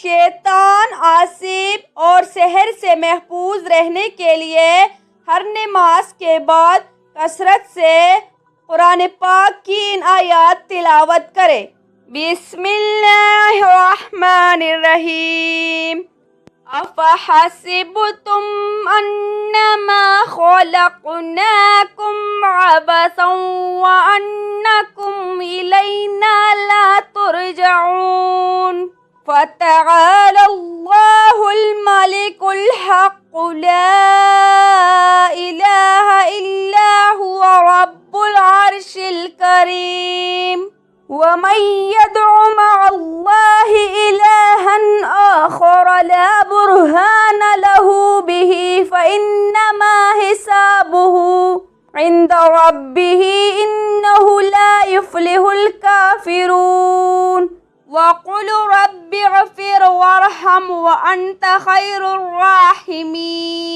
शैतान, आसिफ और सहर से महफूज रहने के लिए हर नमाज के बाद कसरत से कुरान पाक की इन आयात तिलावत करें। बिस्मिल्लाहिर्रहमानिर्रहीम। अफ़हसिबतुम अन्नमा खलक़नाकुम अबसन व अन्नकुम इलैना ला तुरजऊन। फ़तआलल्लाहुल मलिकुल हक़ ला इलाहा इल्ला हुवा रब्बुल अर्शिल करीम। वमन यदउ मअल्लाहि इलाहन आखर ला बुरहान लहू बिही फ़इन्नमा हिसाबुहु इंद रब्बिही इन्नहु ला युफ्लिहुल काफिरून। वक़ुल रब्बिग़फिर वरहम व अन्त खैरुर राहिमीन।